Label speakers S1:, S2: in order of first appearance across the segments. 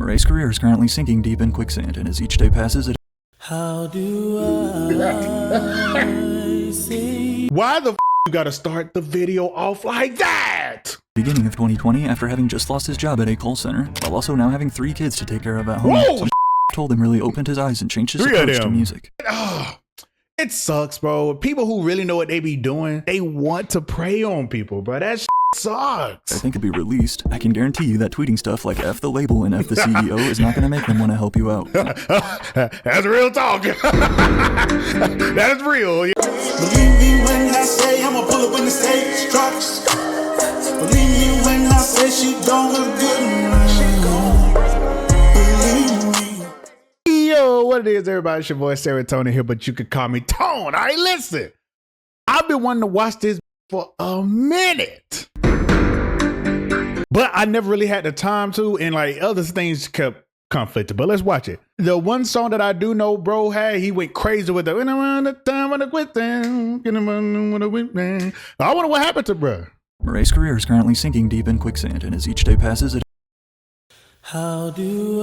S1: Morray's career is currently sinking deep in quicksand, and as each day passes, it
S2: How do I say?
S3: Why the you gotta start the video off like that?
S1: beginning of 2020, after having just lost his job at a call center, while also now having 3 kids to take care of at home,
S3: Whoa,
S1: some told him really opened his eyes and changed his
S3: 3 of
S1: approach to
S3: them.
S1: music.
S3: Oh, it sucks, bro. People who really know what they be doing, they want to prey on people, bro. That sucks.
S1: I think it'd be released. I can guarantee you that tweeting stuff like F the label and F the CEO is not going to make them want to help you out.
S3: That's real talk. That is real.
S2: Believe me when I say I'ma pull up when the stage drops. Believe me when I say she don't look good. Believe me.
S3: Yo, what it is, everybody? It's your boy Srotonn here, but you could call me Tone. All right, listen. I've been wanting to watch this for a minute, but I never really had the time to, and like other things kept conflicting. But let's watch it. The one song that I do know, bro, hey, he went crazy with the around the time when I quit them. I wonder what happened to bro.
S1: Morray's career is currently sinking deep in quicksand, and as each day passes, it
S2: How do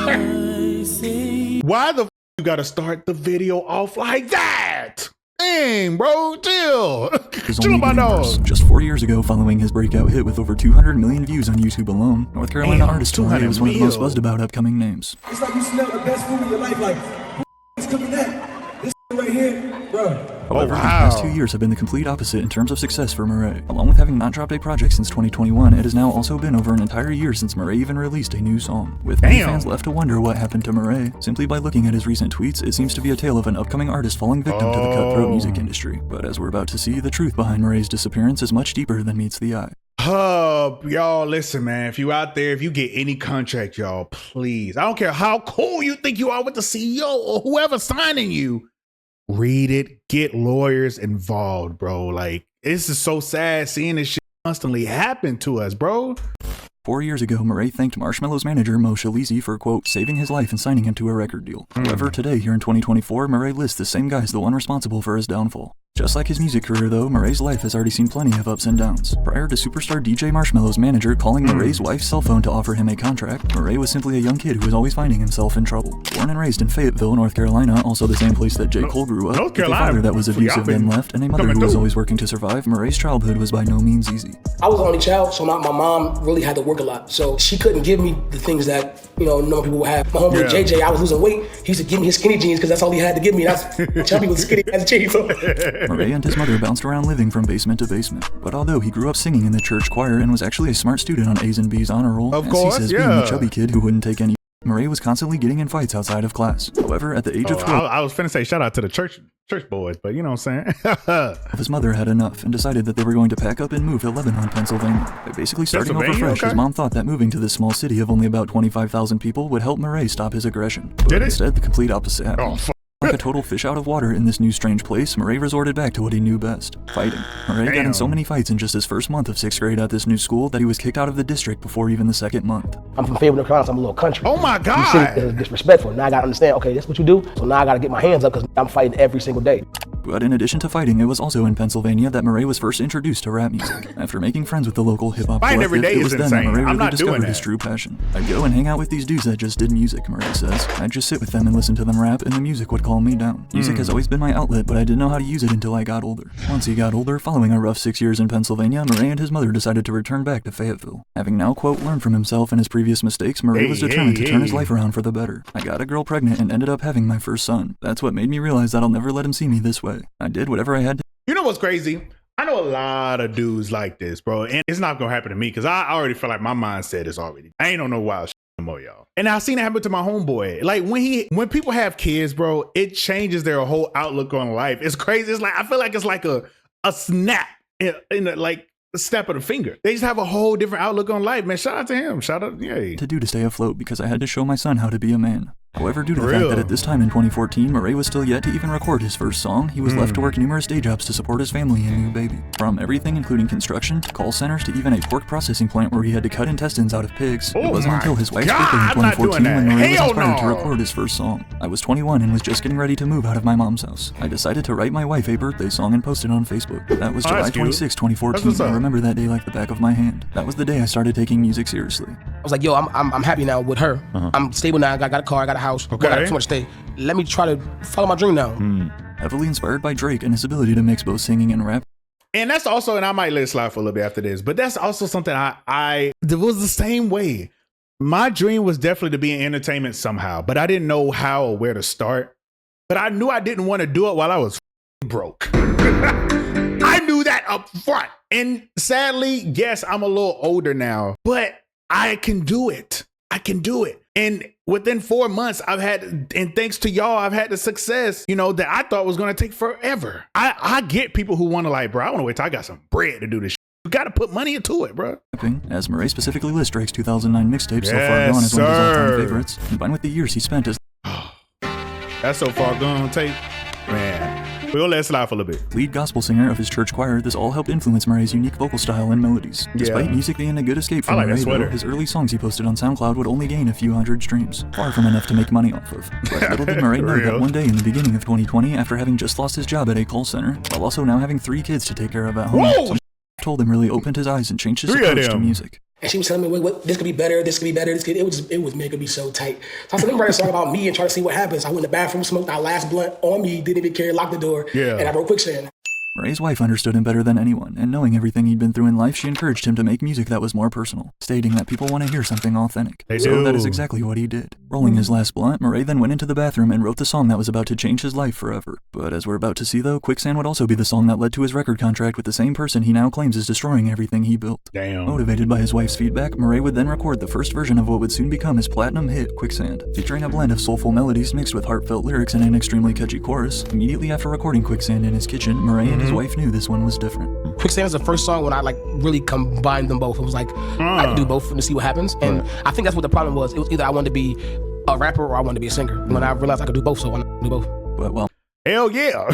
S2: I say?
S3: Why the you gotta start the video off like that? Dang, bro, chill.
S1: is
S3: Chill
S1: only
S3: my
S1: getting worse.
S3: dog.
S1: Just 4 years ago, following his breakout hit with over 200 million views on YouTube alone, North Carolina
S3: Damn,
S1: artist Morray was one of the most
S3: 200
S1: buzzed about upcoming names.
S4: It's like you smell the best food in your life, like, it's cooking that. This right here, bro.
S1: However,
S3: wow.
S1: the past 2 years have been the complete opposite in terms of success for Morray. Along with having not dropped a project since 2021, it has now also been over an entire year since Morray even released a new song. With many fans left to wonder what happened to Morray, simply by looking at his recent tweets, it seems to be a tale of an upcoming artist falling victim to the cutthroat music industry. But as we're about to see, the truth behind Morray's disappearance is much deeper than meets the eye.
S3: Y'all listen, man. If you out there, if you get any contract, y'all, please. I don't care how cool you think you are with the CEO or whoever signing you. Read it, get lawyers involved, bro. Like, this is so sad seeing this shit constantly happen to us, bro.
S1: 4 years ago, Morray thanked Marshmello's manager Mo Shalizi for, quote, saving his life and signing him to a record deal. However, today, here in 2024, Morray lists the same guy as the one responsible for his downfall. Just like his music career, though, Morray's life has already seen plenty of ups and downs. Prior to superstar DJ Marshmello's manager calling Morray's wife's cell phone to offer him a contract, Morray was simply a young kid who was always finding himself in trouble. Born and raised in Fayetteville, North Carolina, also the same place that J. Cole grew up, with a father that was abusive then left, and a mother who was always working to survive, Morray's childhood was by no means easy.
S5: I was the only child, so my mom really had to work a lot. So she couldn't give me the things that, normal people would have. My homeboy JJ, I was losing weight. He used to give me his skinny jeans because that's all he had to give me. That's chubby was skinny as a jeans. So.
S1: Morray and his mother bounced around living from basement to basement. But although he grew up singing in the church choir and was actually a smart student on A's and B's honor roll, as he says being the chubby kid who wouldn't take any, Morray was constantly getting in fights outside of class. However, at the age of 12,
S3: I was finna say shout out to the church boys, but you know what I'm saying?
S1: his mother had enough and decided that they were going to pack up and move to Lebanon, Pennsylvania. By basically starting over fresh, his mom thought that moving to this small city of only about 25,000 people would help Morray stop his aggression. But instead, the complete opposite happened. Like a total fish out of water in this new strange place, Morray resorted back to what he knew best, fighting. Morray got in so many fights in just his first month of 6th grade at this new school that he was kicked out of the district before even the 2nd month.
S5: I'm from Fayetteville, North Carolina, so I'm a little country.
S3: Oh my God.
S5: You see, it's disrespectful. Now I gotta understand, okay, that's what you do. So now I gotta get my hands up because I'm fighting every single day.
S1: But in addition to fighting, it was also in Pennsylvania that Morray was first introduced to rap music. After making friends with the local hip-hop collective, it was then that Morray really discovered his true passion. I'd go and hang out with these dudes that just did music, Morray says. I'd just sit with them and listen to them rap, and the music would calm me down. Music has always been my outlet, but I didn't know how to use it until I got older. Once he got older, following a rough 6 years in Pennsylvania, Morray and his mother decided to return back to Fayetteville. Having now, quote, learned from himself and his previous mistakes, Morray was determined to turn his life around for the better. I got a girl pregnant and ended up having my first son. That's what made me realize that I'll never let him see me this way. I did whatever I had to.
S3: You know what's crazy? I know a lot of dudes like this, bro, and it's not gonna happen to me because I already feel like my mindset is already. I ain't on no wild shit no more, y'all. And I seen it happen to my homeboy. Like when people have kids, bro, it changes their whole outlook on life. It's crazy. It's like I feel like it's like a snap in like a snap of the finger. They just have a whole different outlook on life, man. Shout out to him. Shout out, yay.
S1: To do to stay afloat because I had to show my son how to be a man. However, due to the fact that at this time in 2014, Morray was still yet to even record his first song, he was left to work numerous day jobs to support his family and new baby. From everything including construction, to call centers, to even a pork processing plant where he had to cut intestines out of pigs. It wasn't until his wife's birthday in 2014 when Morray was inspired to record his first song. I was 21 and was just getting ready to move out of my mom's house. I decided to write my wife a birthday song and post it on Facebook. That was July 26, 2014. I remember that day like the back of my hand. That was the day I started taking music seriously.
S5: was like, yo, I'm happy now with her. I'm stable now. I got a car, I got a house.
S3: Okay.
S5: I got too much to stay. Let me try to follow my dream now.
S1: Heavily inspired by Drake and his ability to mix both singing and rap.
S3: And that's also, and I might let it slide for a little bit after this, but that's also something it was the same way. My dream was definitely to be in entertainment somehow, but I didn't know how or where to start. But I knew I didn't want to do it while I was broke. I knew that up front. And sadly, yes, I'm a little older now, but I can do it. I can do it. And within 4 months, and thanks to y'all, I've had the success, that I thought was going to take forever. I get people who want to like, bro, I want to wait till I got some bread to do this shit. You got to put money into it, bro.
S1: As Morray specifically lists Drake's 2009 mixtape, So Far Gone, as one of his all-time favorites, combined with the years he spent as
S3: That's So Far Gone tape. Man, we'll let it slide for a little bit.
S1: lead gospel singer of his church choir. This all helped influence Morray's unique vocal style and melodies. Despite music being a good escape from
S3: I like that
S1: Morray,
S3: sweater.
S1: though, his early songs he posted on SoundCloud would only gain a few hundred streams, far from enough to make money off of. But little did Morray know that one day in the beginning of 2020, after having just lost his job at a call center, while also now having 3 kids to take care of at home, something told him really opened his eyes and changed his approach to music.
S5: And she was telling me, what this could be better, this could be better, it was making me so tight. So I said, let me write a song about me and try to see what happens. I went in the bathroom, smoked our last blunt on me, didn't even care, locked the door, and I wrote Quicksand.
S1: Morray's wife understood him better than anyone, and knowing everything he'd been through in life, she encouraged him to make music that was more personal, stating that people want to hear something authentic. So that is exactly what he did. Rolling his last blunt, Morray then went into the bathroom and wrote the song that was about to change his life forever. But as we're about to see though, Quicksand would also be the song that led to his record contract with the same person he now claims is destroying everything he built.
S3: Damn.
S1: Motivated by his wife's feedback, Morray would then record the first version of what would soon become his platinum hit, Quicksand, featuring a blend of soulful melodies mixed with heartfelt lyrics and an extremely catchy chorus. Immediately after recording Quicksand in his kitchen, Morray and his wife knew this one was different.
S5: Quicksand is the first song when I really combined them both. It was like, I can do both and see what happens. And I think that's what the problem was. It was either I wanted to be a rapper or I wanted to be a singer. When I realized I could do both, so I wanted to do both.
S1: But well,
S3: hell yeah.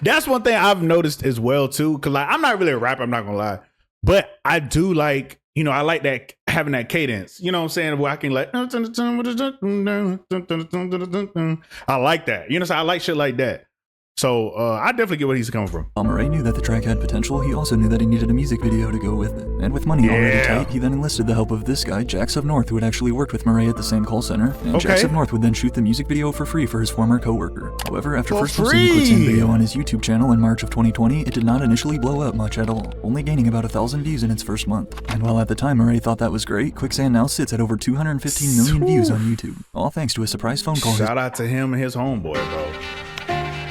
S3: That's one thing I've noticed as well too. Cause I'm not really a rapper, I'm not gonna lie. But I do like, I like that having that cadence. You know what I'm saying? Where I can like I like that. So I like shit like that. So I definitely get where he's coming from.
S1: While Morray knew that the track had potential, he also knew that he needed a music video to go with it. And with money already tight, he then enlisted the help of this guy, Jax of North, who had actually worked with Morray at the same call center. And Jax of North would then shoot the music video for free for his former co-worker. However, after first posting the Quicksand video on his YouTube channel in March of 2020, it did not initially blow up much at all, only gaining about 1,000 views in its first month. And while at the time Morray thought that was great, Quicksand now sits at over 215 million views on YouTube, all thanks to a surprise phone call.
S3: Shout out to him and his homeboy, bro.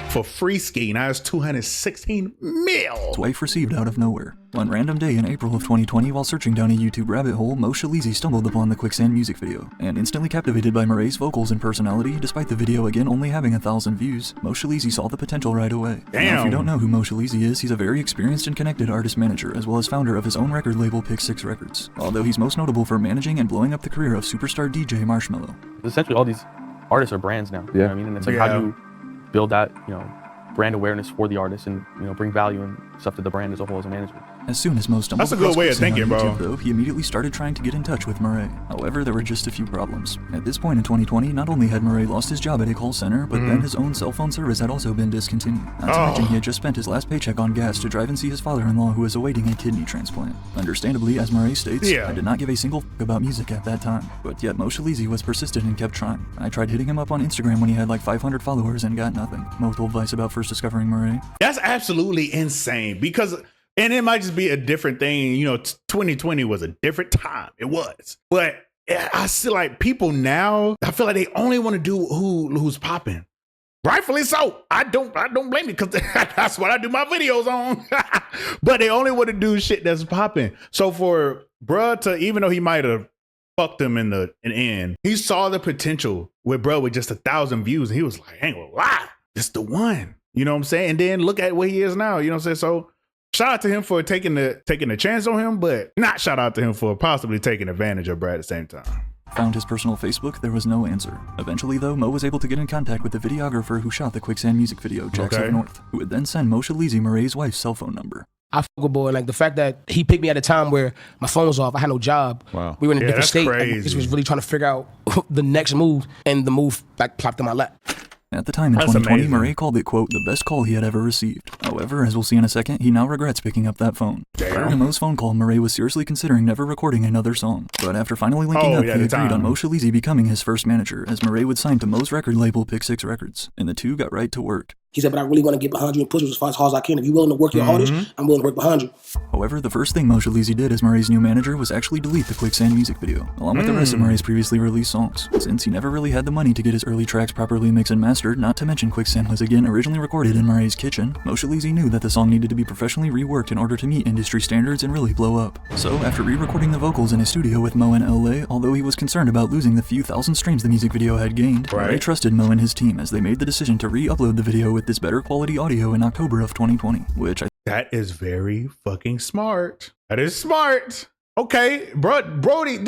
S3: For free ski, now it's 216 mil.
S1: His wife received out of nowhere. One random day in April of 2020, while searching down a YouTube rabbit hole, Mo Shalizi stumbled upon the Quicksand music video, and instantly captivated by Morray's vocals and personality, despite the video again only having 1,000 views, Mo Shalizi saw the potential right away. Now, if you don't know who Mo Shalizi is, he's a very experienced and connected artist manager, as well as founder of his own record label Pick 6 Records, although he's most notable for managing and blowing up the career of superstar DJ Marshmello.
S6: Essentially, all these artists are brands now. You know what I mean? And it's like, how do you build that, brand awareness for the artist and, bring value and stuff to the brand as a whole as a management.
S1: As soon as Mo stumbled
S3: That's a good way of thinking, bro.
S1: YouTube, though, he immediately started trying to get in touch with Morray. However, there were just a few problems. At this point in 2020, not only had Morray lost his job at a call center, but then his own cell phone service had also been discontinued. Not to mention he had just spent his last paycheck on gas to drive and see his father-in-law who was awaiting a kidney transplant. Understandably, as Morray states, I did not give a single f*** about music at that time. But yet Mo Shalizi was persistent and kept trying. I tried hitting him up on Instagram when he had like 500 followers and got nothing. Mo told Vice about first discovering Morray.
S3: That's absolutely insane because, and it might just be a different thing. 2020 was a different time. It was. But I see like people now, I feel like they only want to do who's popping. Rightfully so. I don't blame it because that's what I do my videos on. But they only want to do shit that's popping. So for bruh to, even though he might have fucked him in the end, he saw the potential with bruh with just 1,000 views. And he was like, I ain't gonna lie, this the one. You know what I'm saying? And then look at where he is now. You know what I'm saying? So shout out to him for taking the chance on him, but not shout out to him for possibly taking advantage of Brad at the same time.
S1: Found his personal Facebook, there was no answer. Eventually though, Mo was able to get in contact with the videographer who shot the Quicksand music video, Jax of North, who would then send Mo Shalizi Morray's wife's cell phone number.
S5: I fuck with boy, like the fact that he picked me at a time where my phone was off, I had no job.
S3: Wow.
S5: We were in a different
S3: that's
S5: state.
S3: crazy.
S5: I just was really trying to figure out the next move, and the move like plopped in my lap.
S1: At the time in 2020, Morray called it, quote, the best call he had ever received. However, as we'll see in a second, he now regrets picking up that phone. Prior to Mo's phone call, Morray was seriously considering never recording another song. But after finally linking up, they agreed on Mo Shalizi becoming his first manager, as Morray would sign to Mo's record label Pick 6 Records, and the two got right to work.
S5: He said, but I really want to get behind you and push you as far as I can. If you're willing to work your hardest, I'm willing to work behind you.
S1: However, the first thing Mo Shalizi did as Morray's new manager was actually delete the Quicksand music video, along with the rest of Morray's previously released songs, since he never really had the money to get his early tracks properly mixed and mastered, not to mention Quicksand was again originally recorded in Morray's kitchen. Mo Shalizi knew that the song needed to be professionally reworked in order to meet industry standards and really blow up. So, after re-recording the vocals in his studio with Mo in LA, although he was concerned about losing the few thousand streams the music video had gained, Morray trusted Mo and his team as they made the decision to re-upload the video with this better quality audio in October of 2020, which
S3: that is very fucking smart. That is smart. Okay, Brody,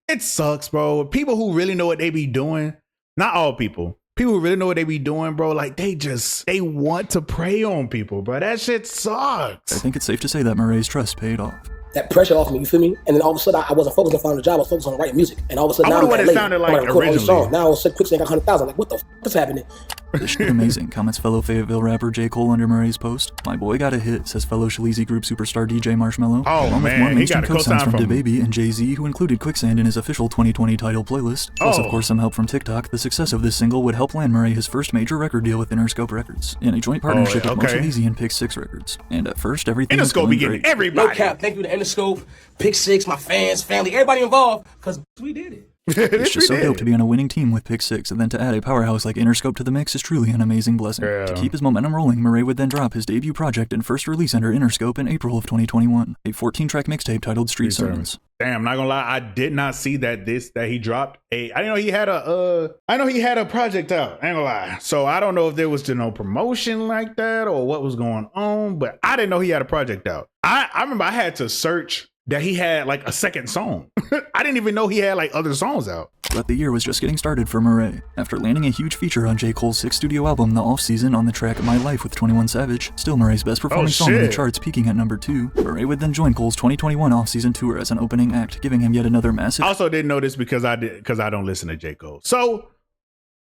S3: it sucks, bro. People who really know what they be doing, not all people who really know what they be doing, bro, like they want to prey on people, bro. That shit sucks.
S1: I think it's safe to say that Morray's trust paid off.
S5: That pressure off me, you feel me? And then all of a sudden, I wasn't focused on finding a job. I was focused on writing music. And all of a sudden, now I'm
S3: what it sounded like originally.
S5: Now all of a sudden, Quicksand got 100,000. Like, what the f*** is happening?
S1: This shit amazing, comments fellow Fayetteville rapper J. Cole under Morray's post. My boy got a hit, says fellow Shalizi group superstar DJ Marshmello.
S3: Oh,
S1: along with
S3: man,
S1: more
S3: he
S1: mainstream
S3: got a
S1: co-signs from
S3: co-sign from
S1: DaBaby and Jay-Z, who included Quicksand in his official 2020 title playlist. Plus, of course, some help from TikTok. The success of this single would help land Morray his first major record deal with Interscope Records, in a joint partnership with Mo Shalizi and Pick 6 Records. And at first, everything was going great.
S3: Everybody.
S5: No cap, thank you to Interscope, Pick 6, my fans, family, everybody involved, because we did it.
S1: It's just so dope to be on a winning team with Pick 6, and then to add a powerhouse like Interscope to the mix is truly an amazing blessing. To keep his momentum rolling, Morray would then drop his debut project and first release under Interscope in April of 2021, a 14-track mixtape titled Street Sermons.
S3: Damn, I'm not gonna lie, I did not see that he dropped I didn't know he had a project out. I ain't gonna lie. So I don't know if there was no promotion like that or what was going on, but I didn't know he had a project out. I remember I had to search that he had like a second song. I didn't even know he had like other songs out.
S1: But the year was just getting started for Morray. After landing a huge feature on J. Cole's 6th studio album, The Off-Season, on the track My Life with 21 Savage, still Morray's best performing song in the charts, peaking at number 2, Morray would then join Cole's 2021 off-season tour as an opening act, giving him yet another massive...
S3: I also didn't know this because I don't listen to J. Cole. So,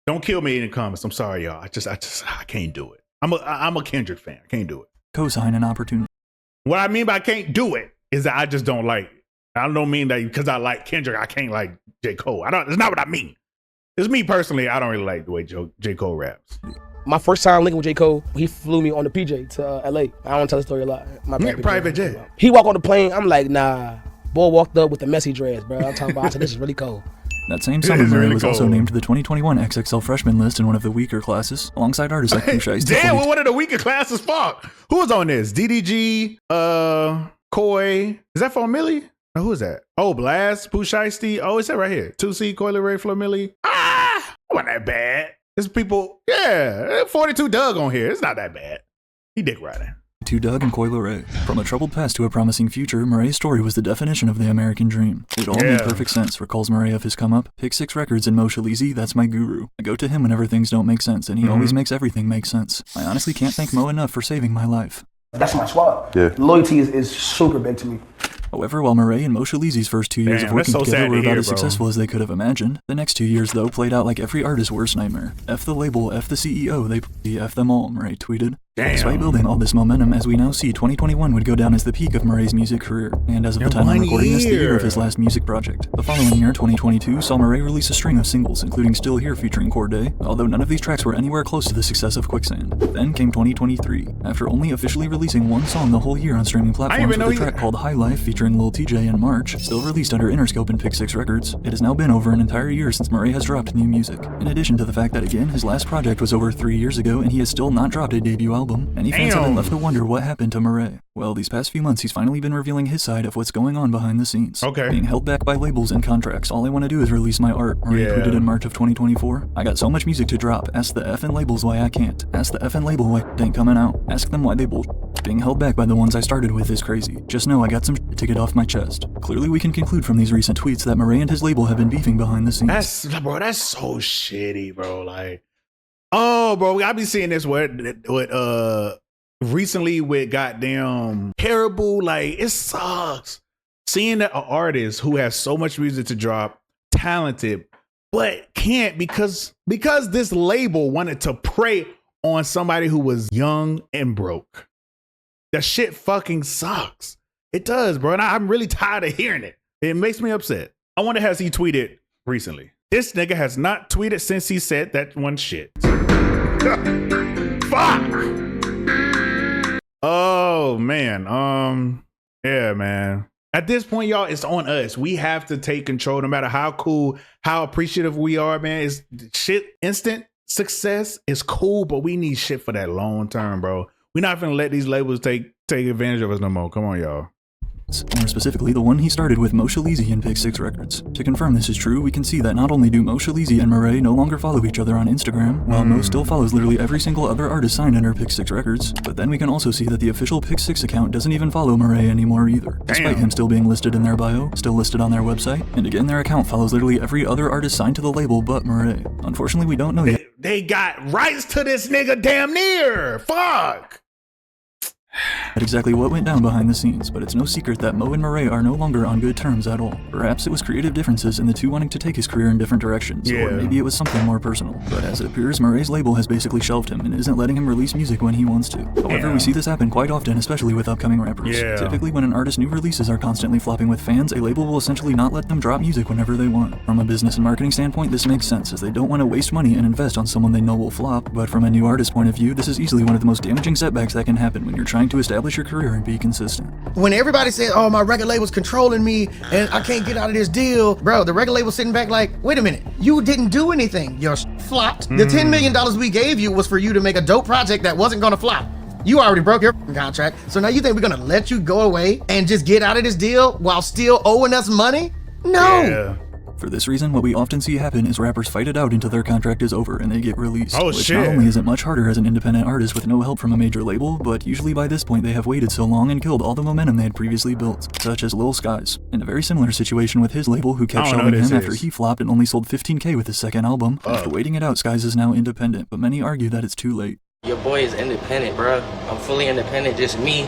S3: don't kill me in the comments. I'm sorry, y'all. I can't do it. I'm a Kendrick fan. I can't do it.
S1: Cosign an opportunity.
S3: What I mean by I can't do it is that I just don't like it. I don't mean that because I like Kendrick, I can't like J. Cole. It's not what I mean. It's me personally, I don't really like the way J. Cole raps.
S5: My first time linking with J. Cole, he flew me on the PJ to LA. I don't want to tell the story a lot. My bad,
S3: private jet.
S5: He walked on the plane, I'm like, nah. Boy walked up with the messy dress, bro. I'm talking about, I said, this is really cold.
S1: That same summer, Morray was also named to the 2021 XXL freshman list in one of the weaker classes, alongside artists like Quicksand.
S3: Damn, what are the weaker classes? Fuck. Who was on this? DDG, Koi. Is that for Millie? No, who is that? Oh, Blast, Pooh Shiesty. Oh, it's that right here. 2C, Coily Ray, Flo Millie. Wasn't that bad. There's people, 42 Doug on here. It's not that bad. He dick riding.
S1: To Doug and Coily Ray. From a troubled past to a promising future, Morray's story was the definition of the American dream. It all made perfect sense, recalls Morray of his come-up. Pick 6 Records and Mo Shalizi, that's my guru. I go to him whenever things don't make sense, and he always makes everything make sense. I honestly can't thank Mo enough for saving my life.
S5: That's my squad. Yeah. Loyalty is super big to me.
S1: However, while Morray and Mo Shalizi's first 2 years of working together were about as successful as they could have imagined, the next 2 years, though, played out like every artist's worst nightmare. F the label, F the CEO, they F them all, Morray tweeted. Despite building all this momentum, as we now see, 2021 would go down as the peak of Morray's music career, and as of the time I'm recording this, the year of his last music project. The following year, 2022, saw Morray release a string of singles, including Still Here featuring Corday, although none of these tracks were anywhere close to the success of Quicksand. Then came 2023. After only officially releasing one song the whole year on streaming platforms with a track called High Life featuring Lil TJ in March, still released under Interscope and Pick 6 Records, it has now been over an entire year since Morray has dropped new music. In addition to the fact that, again, his last project was over 3 years ago and he has still not dropped a debut album, any fans have been left to wonder what happened to Morray. Well, these past few months, he's finally been revealing his side of what's going on behind the scenes. Being held back by labels and contracts, all I want to do is release my art, Morray tweeted in March of 2024. I got so much music to drop, ask the effing labels why I can't. Ask the effing label why it ain't coming out. Ask them why they bullshit. Being held back by the ones I started with is crazy. Just know I got some shit to get off my chest. Clearly we can conclude from these recent tweets that Morray and his label have been beefing behind the scenes.
S3: That's so shitty, bro. Like, oh, bro, I be seeing this recently with goddamn Terrible. Like, it sucks seeing that an artist who has so much music to drop, talented, but can't because this label wanted to prey on somebody who was young and broke. That shit fucking sucks. It does, bro. And I'm really tired of hearing it. It makes me upset. I wonder, has he tweeted recently? This nigga has not tweeted since he said that one shit. Fuck. Oh man. Yeah, man. At this point, y'all, it's on us. We have to take control no matter how cool, how appreciative we are, man. It's shit. Instant success is cool, but we need shit for that long term, bro. We're not gonna let these labels take advantage of us no more. Come on, y'all.
S1: More specifically, the one he started with Mo Shalizi and Pick 6 Records. To confirm this is true, we can see that not only do Mo Shalizi and Morray no longer follow each other on Instagram, while Mo still follows literally every single other artist signed under Pick 6 Records, but then we can also see that the official Pick 6 account doesn't even follow Morray anymore either, despite him still being listed in their bio, still listed on their website, and again their account follows literally every other artist signed to the label but Morray. Unfortunately, we don't know yet.
S3: They got rights to this nigga damn near. Fuck.
S1: At exactly what went down behind the scenes, but it's no secret that Mo and Morray are no longer on good terms at all. Perhaps it was creative differences in the two wanting to take his career in different directions, or maybe it was something more personal. But as it appears, Morray's label has basically shelved him and isn't letting him release music when he wants to. However, we see this happen quite often, especially with upcoming rappers. Typically, when an artist's new releases are constantly flopping with fans, a label will essentially not let them drop music whenever they want. From a business and marketing standpoint, this makes sense, as they don't want to waste money and invest on someone they know will flop, but from a new artist's point of view, this is easily one of the most damaging setbacks that can happen when you're trying to establish your career and be consistent.
S7: When everybody says, oh, my record label's controlling me and I can't get out of this deal, bro, the record label's sitting back like, wait a minute, you didn't do anything. Your flopped. The $10 million we gave you was for you to make a dope project that wasn't gonna flop. You already broke your contract, so now you think we're gonna let you go away and just get out of this deal while still owing us money? No.
S1: For this reason, what we often see happen is rappers fight it out until their contract is over and they get released. Which not only is it much harder as an independent artist with no help from a major label, but usually by this point they have waited so long and killed all the momentum they had previously built, such as Lil Skies. In a very similar situation with his label, who kept shelving him after he flopped and only sold 15K with his second album. After waiting it out, Skies is now independent, but many argue that it's too late.
S8: Your boy is independent, bro. I'm fully independent, just me.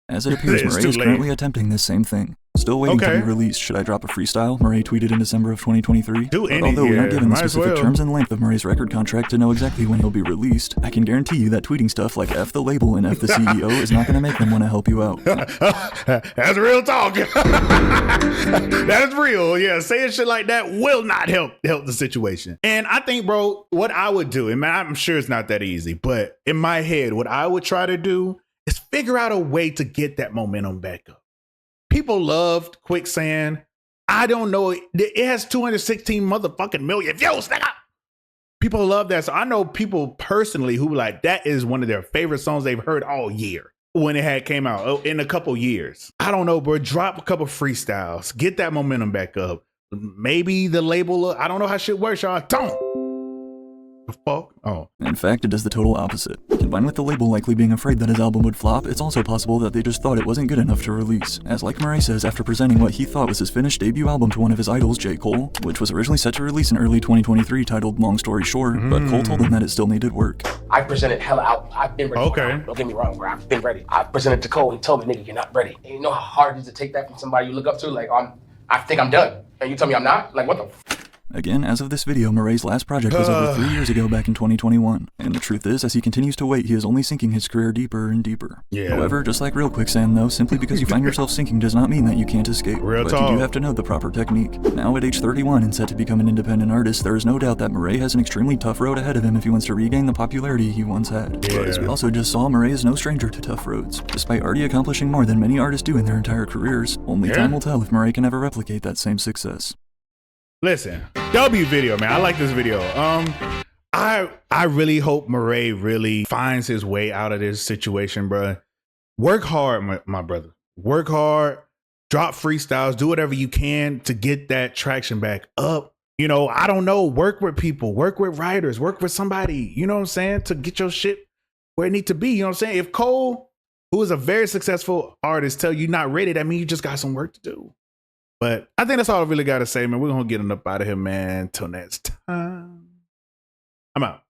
S1: As it appears, Morray is currently attempting this same thing. Still waiting to be released. Should I drop a freestyle? Morray tweeted in December of 2023. But although we aren't given the specific terms and length of Morray's record contract to know exactly when he'll be released, I can guarantee you that tweeting stuff like F the label and F the CEO is not going to make them want to help you out.
S3: That's real talk. That's real. Yeah, saying shit like that will not help the situation. And I think, bro, what I would do, and I'm sure it's not that easy, but in my head, what I would try to do is figure out a way to get that momentum back up. People loved Quicksand. I don't know. It has 216 motherfucking million views, nigga. People love that. So I know people personally who like, that is one of their favorite songs they've heard all year when it had came out in a couple years. I don't know, bro. Drop a couple freestyles. Get that momentum back up. Maybe the label, I don't know how shit works, y'all. Don't. The fuck? Oh.
S1: In fact, it does the total opposite. Combined with the label likely being afraid that his album would flop, it's also possible that they just thought it wasn't good enough to release. As like Morray says, after presenting what he thought was his finished debut album to one of his idols, J. Cole, which was originally set to release in early 2023 titled Long Story Short, but Cole told him that it still needed work.
S5: I presented hella out. I've been ready. Don't get me wrong, bro. I've been ready. I presented to Cole. He told me, nigga, you're not ready. And you know how hard it is to take that from somebody you look up to? Like, I think I'm done. And you tell me I'm not? Like, what the f?
S1: Again, as of this video, Morray's last project was over 3 years ago back in 2021. And the truth is, as he continues to wait, he is only sinking his career deeper and deeper. However, just like real Quicksand though, simply because you find yourself sinking does not mean that you can't escape. But you do have to know the proper technique. Now at age 31 and set to become an independent artist, there is no doubt that Morray has an extremely tough road ahead of him if he wants to regain the popularity he once had. But as we also just saw, Morray is no stranger to tough roads. Despite already accomplishing more than many artists do in their entire careers, only time will tell if Morray can ever replicate that same success.
S3: Listen, W video, man. I like this video. I really hope Morray really finds his way out of this situation, bro. Work hard, my brother. Work hard. Drop freestyles. Do whatever you can to get that traction back up. You know, I don't know. Work with people. Work with writers. Work with somebody. You know what I'm saying? To get your shit where it needs to be. You know what I'm saying? If Cole, who is a very successful artist, tell you not ready, that means you just got some work to do. But I think that's all I really got to say, man. We're going to get enough out of here, man. Till next time. I'm out.